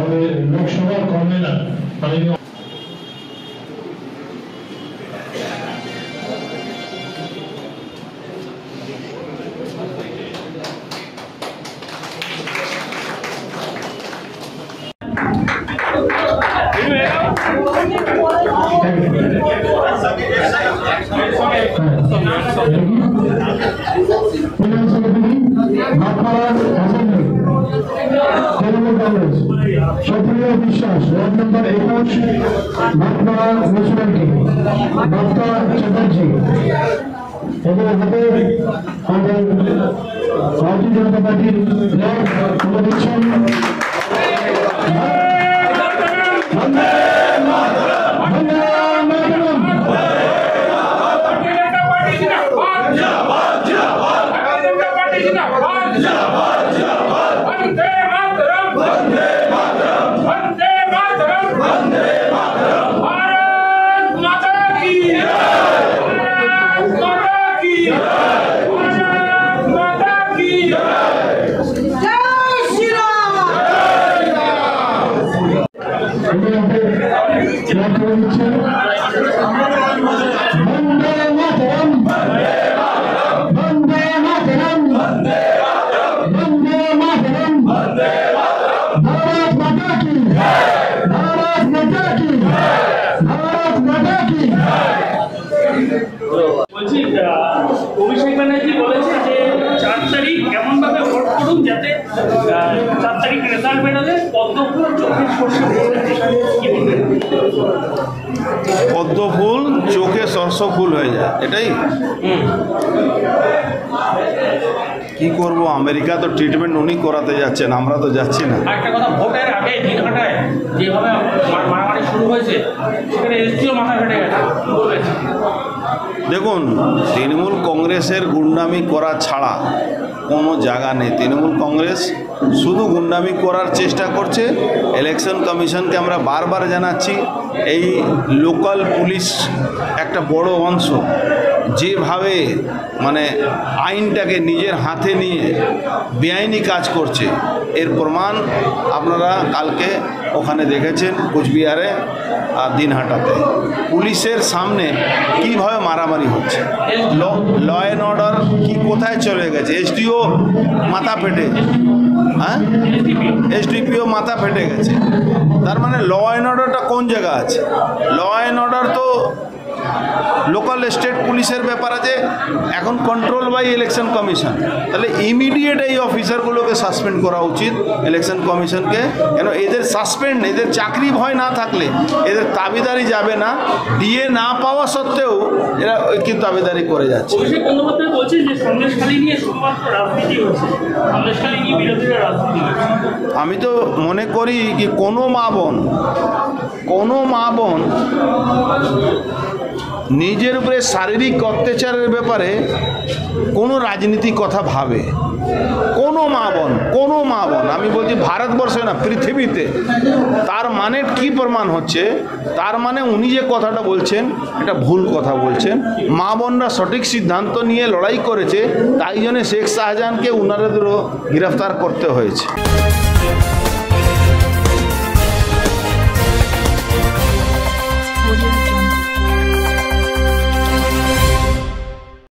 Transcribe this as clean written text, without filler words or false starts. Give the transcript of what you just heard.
তবে লোকসভা কমে না। Supriyo Biswas ward number 21 Bhatpara municipality Dutta Chatterjee এদের হাতে আমাদের ভারতীয় জনতা পার্টির তুলে দিচ্ছেন। অভিষেক ব্যানার্জি বলেছে যে 4 তারিখ এমন ভাবে ভোট করুন যাতে 4 তারিখ রেজাল্ট বেরোলে পদ্মফুল চোখে সর্ষে পদ্মফুল চোখে সরষ ফুল হয়ে যায়, এটাই কি করব। আমেরিকা তো ট্রিটমেন্ট উনি করাতে যাচ্ছেন, আমরা তো যাচ্ছি না। একটা কথা, ভোটের আগে দিনহাটায় যেভাবে মারামারি শুরু হয়েছে সেখানে এসডিও মাথা ফেটে গেছে। দেখুন, তৃণমূল কংগ্রেসের গুন্ডামি করা ছাড়া কোনো জায়গা নেই। তৃণমূল কংগ্রেস শুধু গুন্ডামি করার চেষ্টা করছে। ইলেকশন কমিশনকে আমরা বারবার জানাচ্ছি, এই লোকাল পুলিশ একটা বড় অংশ যেভাবে মানে আইনটাকে নিজের হাতে নিয়ে বেআইনি কাজ করছে, এর প্রমাণ আপনারা কালকে ওখানে দেখেছেন কোচবিহারে আর দিনহাটাতে। পুলিশের সামনে কীভাবে মারামারি হচ্ছে, ল অ্যান্ড অর্ডার কি কোথায় চলে গেছে। এসডিও মাথা ফেটে, হ্যাঁ এসডিপিও মাথা ফেটে গেছে। তার মানে ল অ্যান্ড অর্ডারটা কোন জায়গা আছে? ল অ্যান্ড অর্ডার তো লোকাল স্টেট পুলিশের ব্যাপার আছে, এখন কন্ট্রোল বাই ইলেকশন কমিশন। তাহলে ইমিডিয়েট এই অফিসারগুলোকে সাসপেন্ড করা উচিত ইলেকশন কমিশনকে। কেন এদের সাসপেন্ড, এদের চাকরি ভয় না থাকলে এদের দাবিদারি যাবে না। ডিএ না পাওয়া সত্ত্বেও এরা কিন্তু দাবিদারি করে যাচ্ছে। আমি তো মনে করি কি কোনো মা বোন নিজের উপরে শারীরিক অত্যাচারের ব্যাপারে কোনো রাজনীতি কথা ভাবে? কোনো মা বোন আমি বলছি ভারতবর্ষে না, পৃথিবীতে। তার মানে কি প্রমাণ হচ্ছে? তার মানে উনি যে কথাটা বলছেন এটা ভুল কথা বলছেন। মা বোনরা সঠিক সিদ্ধান্ত নিয়ে লড়াই করেছে, তাই জন্য শেখ শাহজাহানকে উনাদেরও গ্রেফতার করতে হয়েছে।